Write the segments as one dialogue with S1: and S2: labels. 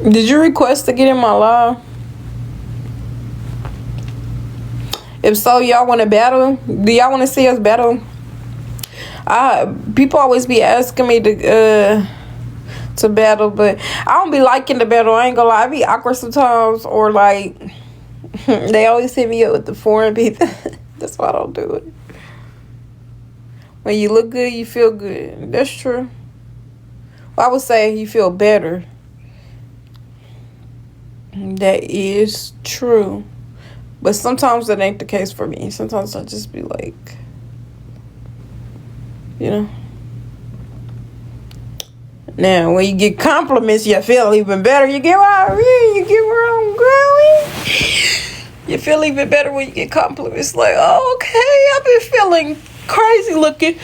S1: Did you request to get in my live? If so, y'all want to battle? Do y'all want to see us battle? People always be asking me to battle, but I don't be liking the battle. I ain't gonna lie, I be awkward sometimes, or like they always hit me up with the foreign people. That's why I don't do it. When you look good, you feel good. That's true. Well, I would say you feel better. That is true. But sometimes that ain't the case for me. Sometimes I just be like, you know. Now, when you get compliments, you feel even better. You get what I mean? You get where I'm going? You feel even better when you get compliments. Like, oh, okay, I've been feeling crazy looking.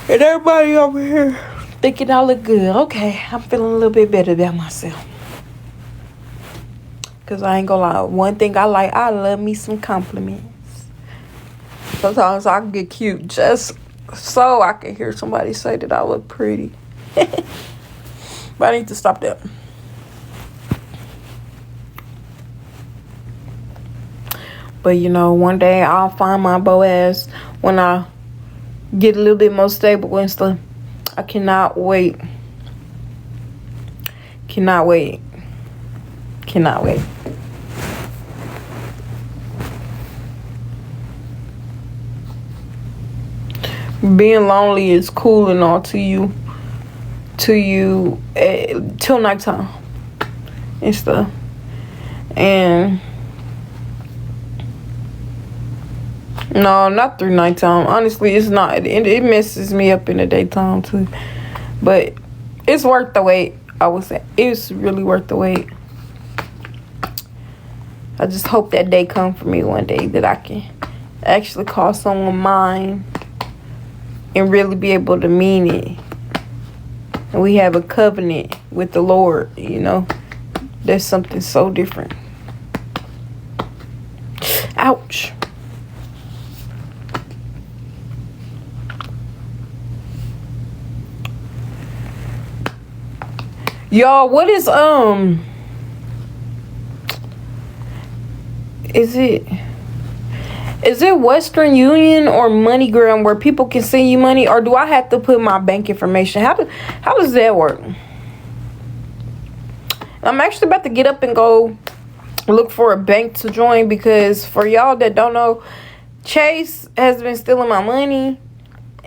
S1: And everybody over here thinking I look good. Okay, I'm feeling a little bit better about myself. Because I ain't gonna lie. One thing I love me some compliments. Sometimes I can get cute just so I can hear somebody say that I look pretty. But I need to stop that. But you know, one day I'll find my Boaz when I get a little bit more stable and stuff. I cannot wait. Cannot wait. Cannot wait. Being lonely is cool and all to you till nighttime and stuff. And no, not through nighttime. Honestly, it's not. It messes me up in the daytime too. But it's worth the wait. I would say it's really worth the wait. I just hope that day come for me one day that I can actually call someone mine and really be able to mean it. And we have a covenant with the Lord, you know. That's something so different. Ouch. Y'all, what is is it Western Union or MoneyGram where people can send you money, or do I have to put my bank information? How does that work? I'm actually about to get up and go look for a bank to join, because for y'all that don't know, Chase has been stealing my money,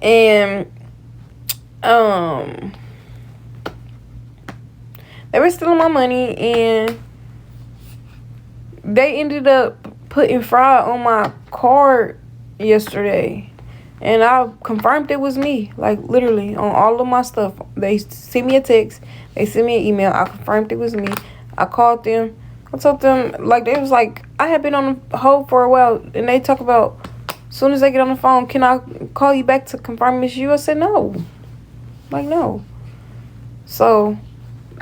S1: and they were stealing my money, and they ended up putting fraud on my card yesterday, and I confirmed it was me. Like, literally on all of my stuff. They sent me a text, they sent me an email, I confirmed it was me. I called them, I told them, like, they was like, I had been on the hold for a while, and they talk about, as soon as they get on the phone, can I call you back to confirm it's you? I said no. Like, no. So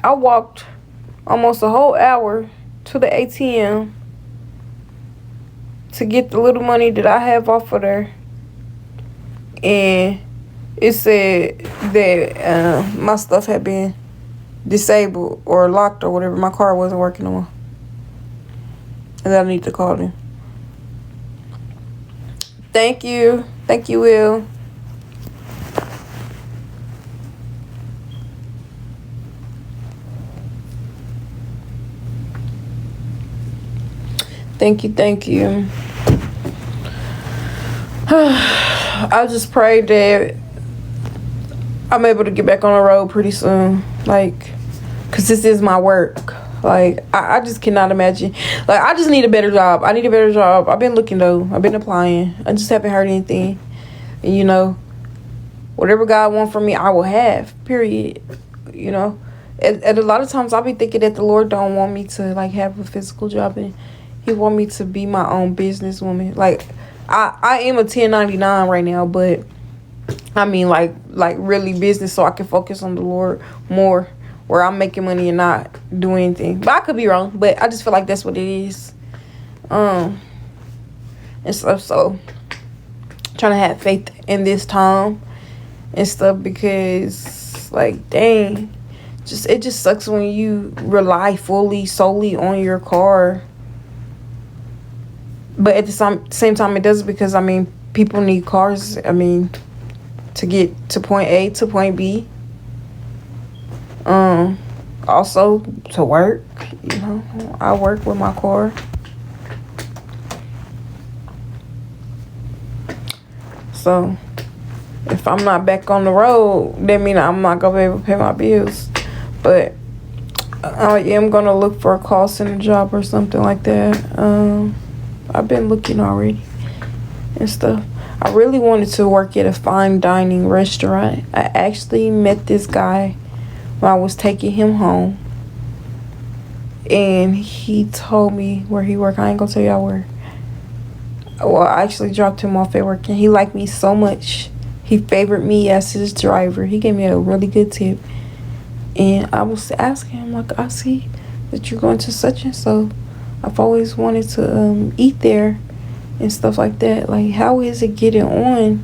S1: I walked almost a whole hour to the ATM to get the little money that I have off of there. And it said that my stuff had been disabled or locked or whatever. My car wasn't working no more. And I need to call them. Thank you. Thank you, Will. Thank you, thank you. I just pray that I'm able to get back on the road pretty soon. Like, because this is my work. Like, I just cannot imagine. Like, I just need a better job. I need a better job. I've been looking, though. I've been applying. I just haven't heard anything. And, you know, whatever God wants from me, I will have. Period. You know? And a lot of times I'll be thinking that the Lord don't want me to, like, have a physical job. And He want me to be my own businesswoman. Like, I am a 1099 right now, but I mean, like really business, so I can focus on the Lord more, where I'm making money and not doing anything. But I could be wrong, but I just feel like that's what it is. And stuff. So trying to have faith in this time and stuff, because like, dang, it just sucks when you rely solely on your car. But at the same time, it does, because I mean, people need cars. I mean, to get to point A to point B. Also to work. You know, I work with my car. So if I'm not back on the road, that means I'm not gonna be able to pay my bills. But I am gonna look for a call center job or something like that. I've been looking already and stuff. I really wanted to work at a fine dining restaurant. I actually met this guy when I was taking him home, and he told me where he worked. I ain't gonna tell y'all where. Well, I actually dropped him off at work, and he liked me so much. He favored me as his driver. He gave me a really good tip. And I was asking him, like, I see that you're going to such and so. I've always wanted to eat there and stuff like that. Like, how is it getting on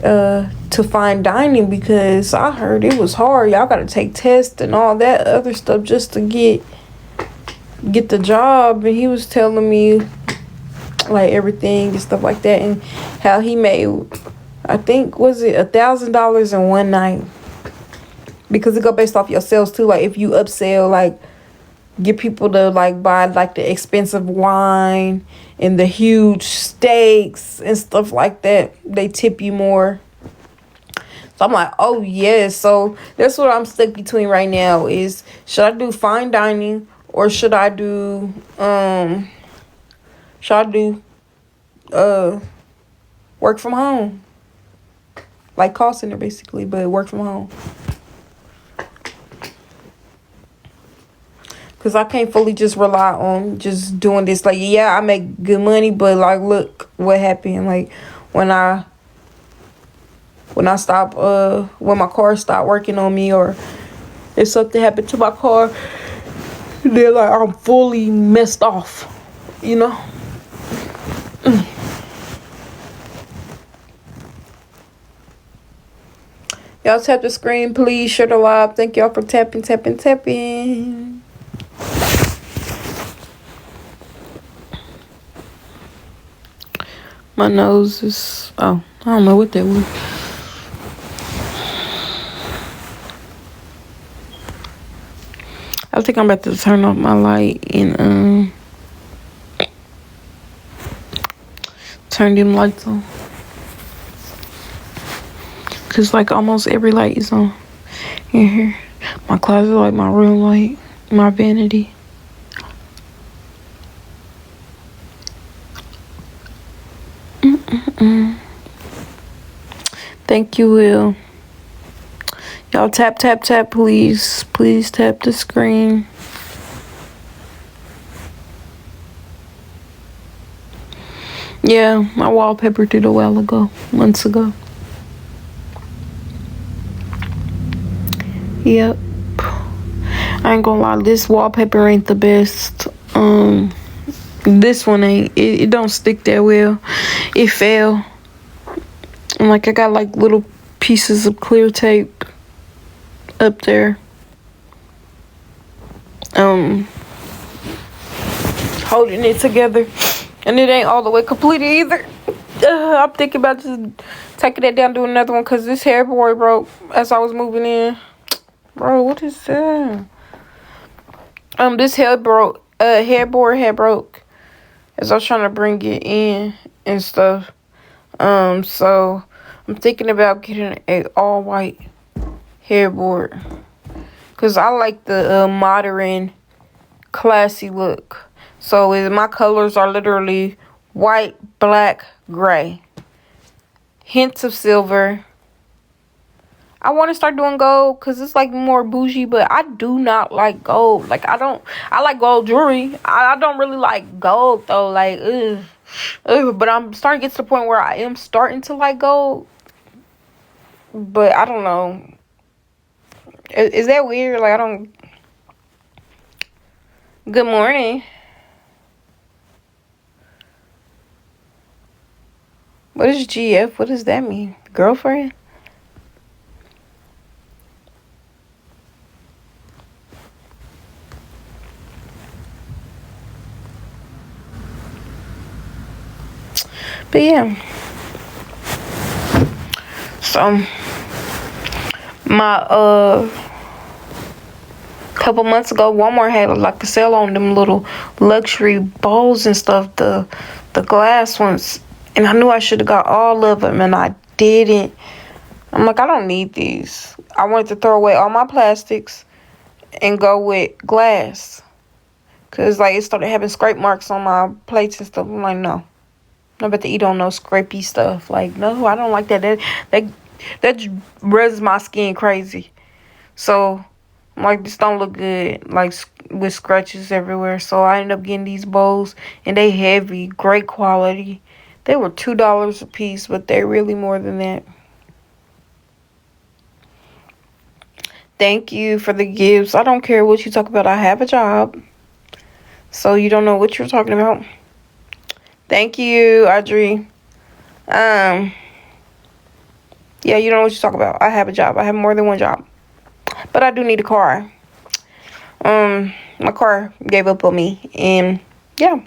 S1: to fine dining? Because I heard it was hard. Y'all got to take tests and all that other stuff just to get the job. And he was telling me, like, everything and stuff like that, and how he made, I think, was it $1,000 in one night? Because it go based off your sales too. Like, if you upsell, like, get people to, like, buy, like, the expensive wine and the huge steaks and stuff like that, they tip you more. So I'm like, oh yes. So that's what I'm stuck between right now, is should I do fine dining, or should I do work from home, like call center basically, but work from home. Because I can't fully just rely on just doing this. Like, yeah, I make good money, but, like, look what happened. Like, when I stop, when my car stopped working on me, or if something happened to my car, then, like, I'm fully messed off, you know? Y'all tap the screen, please. Share the live. Thank y'all for tapping. My nose is, I don't know what that was. I think I'm about to turn off my light and turn them lights on. Cause, like, almost every light is on in here. My closet light, my room light, my vanity. Thank you, Will. Y'all tap, please. Please tap the screen. Yeah, I wallpapered it a while ago, months ago. Yep. I ain't gonna lie, this wallpaper ain't the best. This one ain't. It don't stick that well. It fell. And, like, I got, like, little pieces of clear tape up there. Holding it together. And it ain't all the way complete either. I'm thinking about just taking that down, doing another one, because this headboard broke as I was moving in. Bro, what is that? This headboard had broke as I was trying to bring it in and stuff. So I'm thinking about getting a all white headboard, cause I like the modern, classy look. So my colors are literally white, black, gray, hints of silver. I want to start doing gold because it's, like, more bougie, but I do not like gold. Like, I like gold jewelry. I don't really like gold, though. Like, ugh. But I'm starting to get to the point where I am starting to like gold. But I don't know. Is that weird? Like, I don't. Good morning. What is GF? What does that mean? Girlfriend? But yeah. So my couple months ago, Walmart had like a sale on them little luxury bowls and stuff, the glass ones, and I knew I should have got all of them, and I didn't. I'm like, I don't need these. I wanted to throw away all my plastics and go with glass, cause like it started having scrape marks on my plates and stuff. I'm like, no, I'm about to eat on no scrapey stuff. Like, no, I don't like that. That rubs my skin crazy. So I'm like, this don't look good, like with scratches everywhere. So I ended up getting these bowls, and they heavy, great quality. They were $2 a piece, but they're really more than that. Thank you for the gifts. I don't care what you talk about. I have a job, so you don't know what you're talking about. Thank you, Audrey. Yeah, you don't know what you're talking about. I have a job. I have more than one job, but I do need a car. My car gave up on me, and yeah.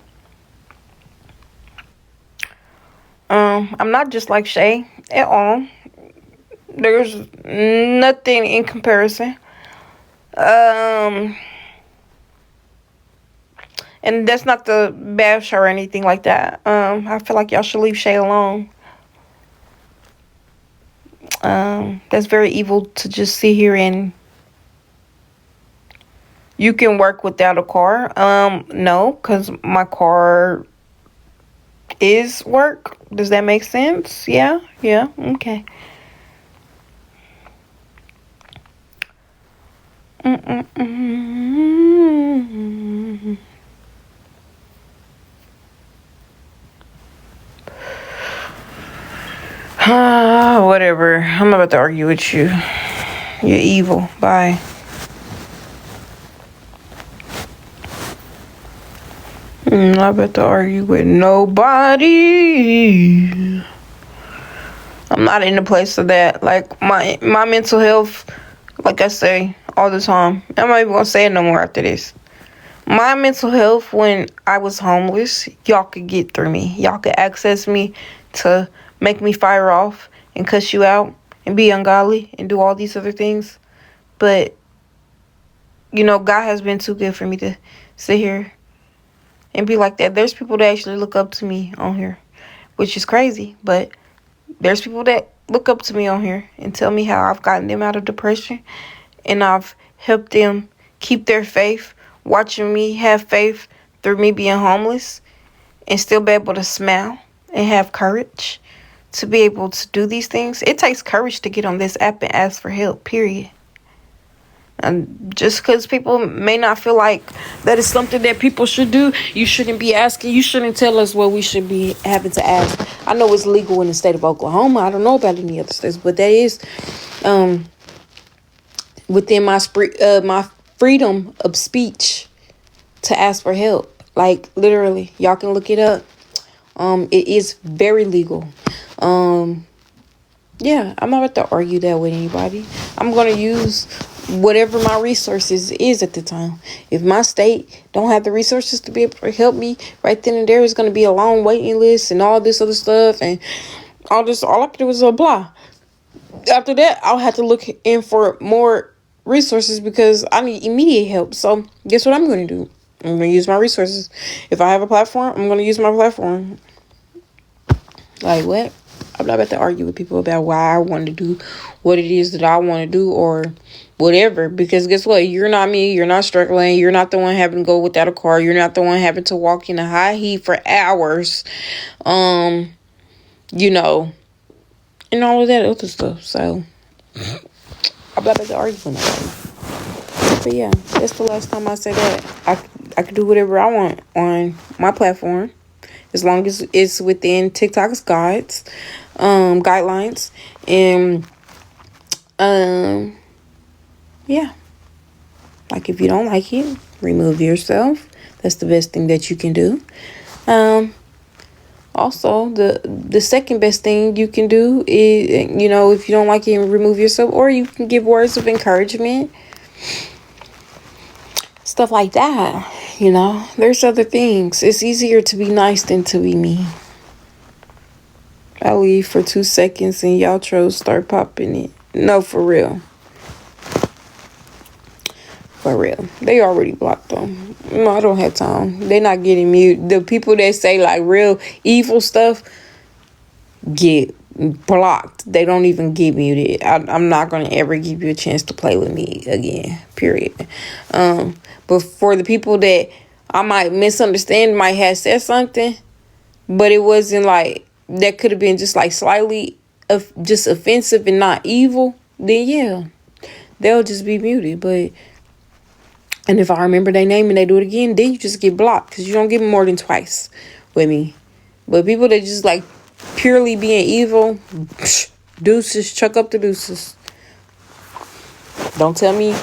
S1: I'm not just like Shay at all. There's nothing in comparison. And that's not the bash or anything like that. I feel like y'all should leave Shay alone. That's very evil to just sit here and you can work without a car. No, because my car is work. Does that make sense? Yeah, okay. Whatever. I'm about to argue with you. You're evil. Bye. I'm not about to argue with nobody. I'm not in the place of that. Like, my mental health, like I say all the time, I'm not even gonna say it no more after this. My mental health when I was homeless, y'all could get through me. Y'all could access me to make me fire off and cuss you out and be ungodly and do all these other things. But, you know, God has been too good for me to sit here and be like that. There's people that actually look up to me on here, which is crazy. But there's people that look up to me on here and tell me how I've gotten them out of depression and I've helped them keep their faith, watching me have faith through me being homeless and still be able to smile and have courage to be able to do these things. It takes courage to get on this app and ask for help, period. And just because people may not feel like that is something that people should do, you shouldn't be asking. You shouldn't tell us what we should be having to ask. I know it's legal in the state of Oklahoma. I don't know about any other states, but that is within my freedom of speech to ask for help. Like, literally, y'all can look it up. It is very legal. Yeah, I'm not about to argue that with anybody. I'm going to use whatever my resources is at the time. If my state don't have the resources to be able to help me right then and there, is going to be a long waiting list and all this other stuff and all this. All I can do is apply. After that, I'll have to look in for more resources because I need immediate help. So guess what I'm going to do? I'm going to use my resources. If I have a platform, I'm going to use my platform. Like, what? I'm not about to argue with people about why I want to do what it is that I want to do or whatever. Because guess what? You're not me. You're not struggling. You're not the one having to go without a car. You're not the one having to walk in a high heat for hours. You know, and all of that other stuff. So, I'm not about to argue with nobody. But yeah, that's the last time I say that. I can do whatever I want on my platform. As long as it's within TikTok's guidelines. And, yeah. Like, if you don't like it, remove yourself. That's the best thing that you can do. Also, the second best thing you can do is, you know, if you don't like it, remove yourself. Or you can give words of encouragement. Stuff like that. You know, there's other things. It's easier to be nice than to be mean. I leave for 2 seconds and y'all trolls start popping it. No, for real. For real. They already blocked them. No, I don't have time. They not getting mute. The people that say like real evil stuff get blocked. They don't even get muted. I'm not going to ever give you a chance to play with me again. Period. But for the people that I might misunderstand, might have said something, but it wasn't like, that could have been just like slightly just offensive and not evil, then yeah, they'll just be muted. But and if I remember their name and they do it again, then you just get blocked because you don't get more than twice with me. But people that just like purely being evil, deuces, chuck up the deuces. Don't tell me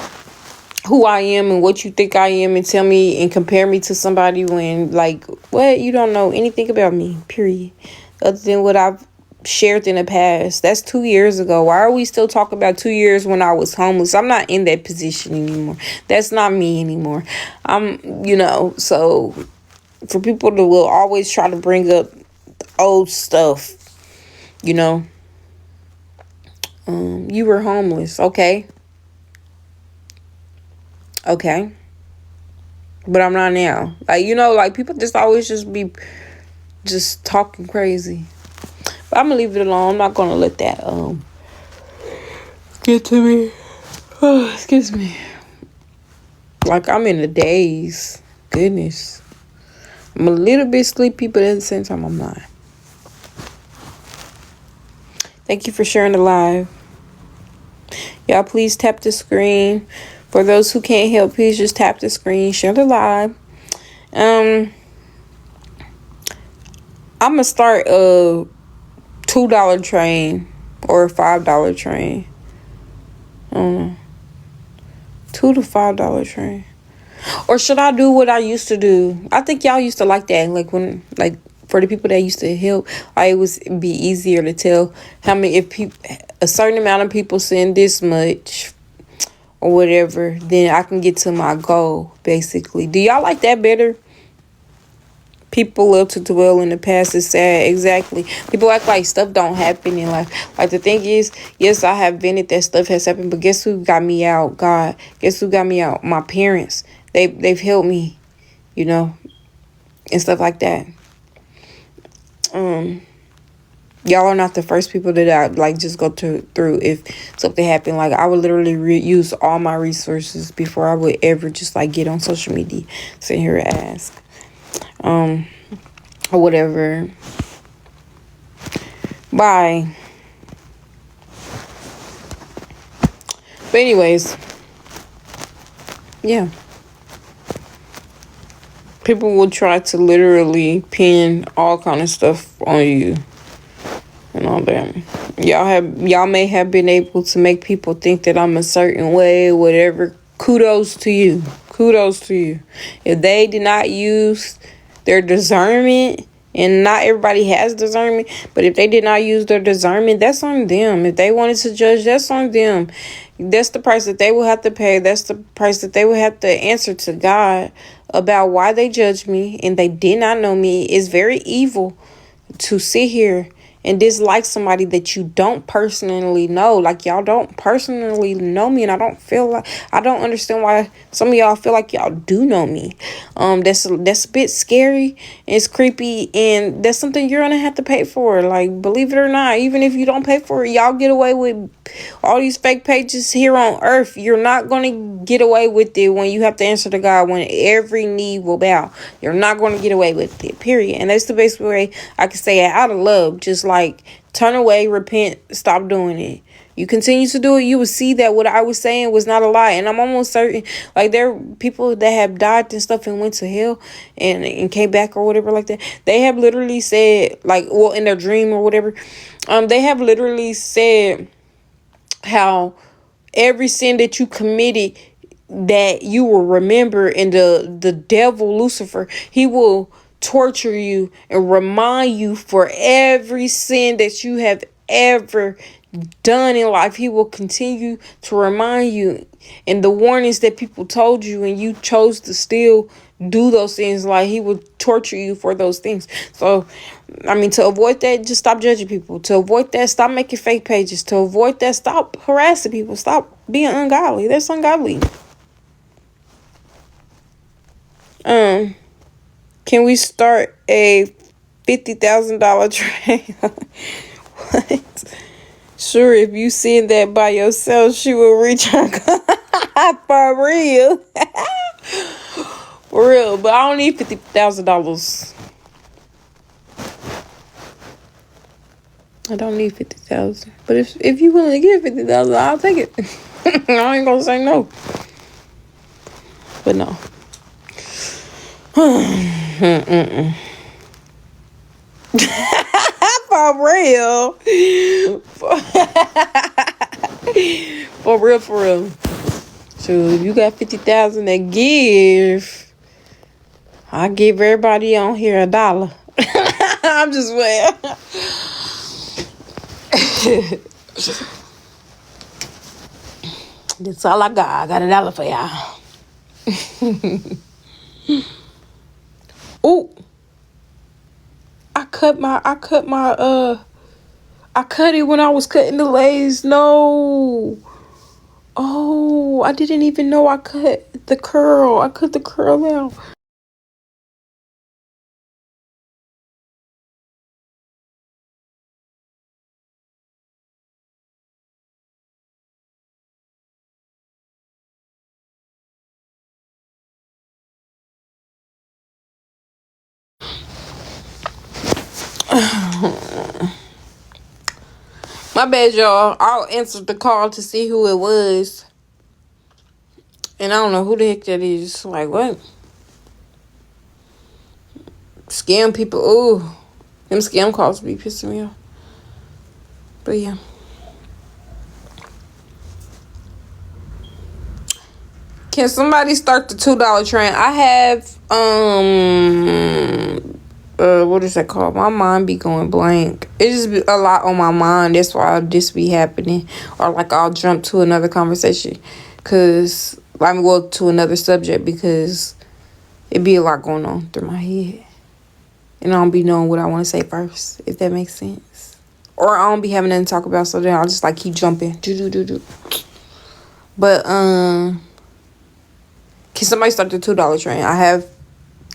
S1: who I am and what you think I am and tell me and compare me to somebody when, like, what? You don't know anything about me, period. Other than what I've shared in the past. That's 2 years ago. Why are we still talking about 2 years when I was homeless? I'm not in that position anymore. That's not me anymore. So for people that will always try to bring up old stuff, you were homeless. Okay. But I'm not now. Like, people just always just be just talking crazy. But I'm gonna leave it alone. I'm not gonna let that get to me. Oh, excuse me. Like, I'm in the daze. Goodness. I'm a little bit sleepy, but at the same time, I'm not. Thank you for sharing the live. Y'all, please tap the screen. For those who can't help, please just tap the screen. Share the live. I'm gonna start a $2 train or a $5 train. $2 to $5 train. Or should I do what I used to do? I think y'all used to like that. Like when, like for the people that used to help, it was be easier to tell how many, if a certain amount of people send this much or whatever, then I can get to my goal, basically. Do y'all like that better? People love to dwell in the past. Is sad. Exactly. People act like stuff don't happen in life. Like, the thing is, yes, I have vented that stuff has happened, but guess who got me out? God. Guess who got me out? My parents. They've helped me, and stuff like that. Y'all are not the first people that I like just go through if something happened. Like, I would literally use all my resources before I would ever just like get on social media, sit here and ask. Or whatever. Bye. But anyways, yeah. People will try to literally pin all kind of stuff on you and all that. Y'all may have been able to make people think that I'm a certain way, whatever. Kudos to you. If they did not use their discernment, and not everybody has discernment, but if they did not use their discernment, that's on them. If they wanted to judge, that's on them. That's the price that they will have to pay. That's the price that they will have to answer to God about why they judged me and they did not know me. It's very evil to sit here and dislike somebody that you don't personally know. Like, y'all don't personally know me, and I don't understand why some of y'all feel like y'all do know me. That's a bit scary, and it's creepy, and that's something you're gonna have to pay for. Like, believe it or not, even if you don't pay for it, y'all get away with all these fake pages here on earth. You're not gonna get away with it when you have to answer to God, when every knee will bow. You're not gonna get away with it, period. And that's the best way I can say it, out of love. Just like, turn away, repent, stop doing it. You continue to do it, you will see that what I was saying was not a lie. And I'm almost certain, like, there are people that have died and stuff and went to hell and came back or whatever like that. They have literally said, like, well, in their dream or whatever, they have literally said how every sin that you committed, that you will remember, and the devil, Lucifer, he will torture you and remind you for every sin that you have ever done in life, he will continue to remind you, and the warnings that people told you and you chose to still do those things, like he will torture you for those things. So I mean, to avoid that, just stop judging people. To avoid that, stop making fake pages. To avoid that, stop harassing people. Stop being ungodly. That's ungodly. Can we start a $50,000 trade? What? Sure, if you send that by yourself, she will reach her. For real. For real. But I don't need $50,000. I don't need 50,000. But if you willing to give 50,000, I'll take it. I ain't gonna say no. But no. For real. For real, for real. So if you got 50,000 to give, I give everybody on here $1. I'm just playing. That's all I got. I got $1 for y'all. Oh, I cut it when I was cutting the lace. No. Oh, I didn't even know I cut the curl. I cut the curl out. My bad, y'all. I'll answer the call to see who it was. And I don't know who the heck that is. Like, what? Scam people. Ooh. Them scam calls be pissing me off. But yeah. Can somebody start the $2 train? I have, what is that called? My mind be going blank. It just be a lot on my mind. That's why this be happening. Or like I'll jump to another conversation. Cause, well, to another subject because it be a lot going on through my head. And I don't be knowing what I want to say first, if that makes sense. Or I don't be having nothing to talk about, so then I'll just like keep jumping. But, can somebody start the $2 train? I have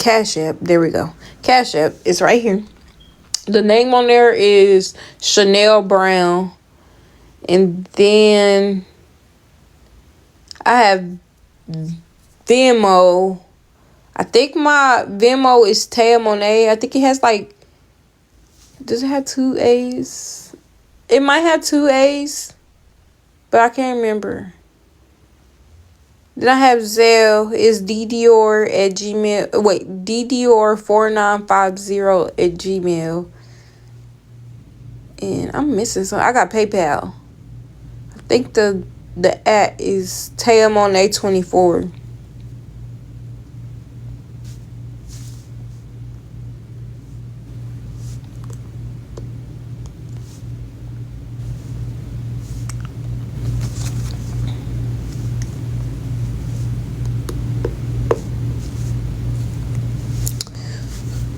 S1: Cash App. There we go. Cash App is right here. The name on there is Chanel Brown. And then I have Venmo. I think my Venmo is Taia Monet. I think it has like, does it have 2 A's? It might have 2 A's, but I can't remember. Then I have Zelle. It's DDor at Gmail. Wait, DDor4950 at Gmail. And I'm missing something. I got PayPal. I think the at is Taia Monet 24.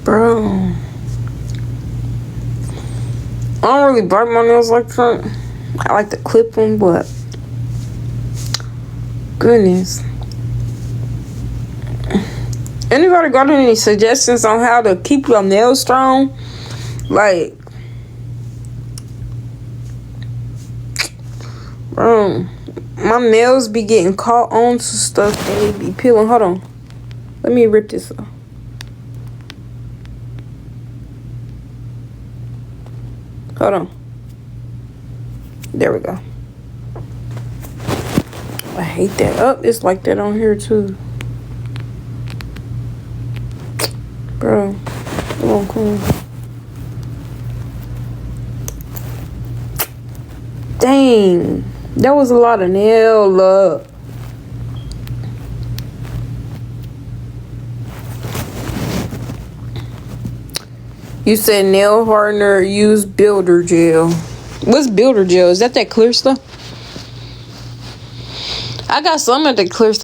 S1: Bro, I don't really bite my nails like that. I like to clip them, but goodness. Anybody got any suggestions on how to keep your nails strong? Like, bro, my nails be getting caught on to stuff and they be peeling. Hold on. Let me rip this off. Hold on. There we go. I hate that. Oh, it's like that on here too. Bro, come on, come on. Dang. That was a lot of nail love. You said nail hardener, use builder gel. What's builder gel? Is that clear stuff? I got some of the clear stuff.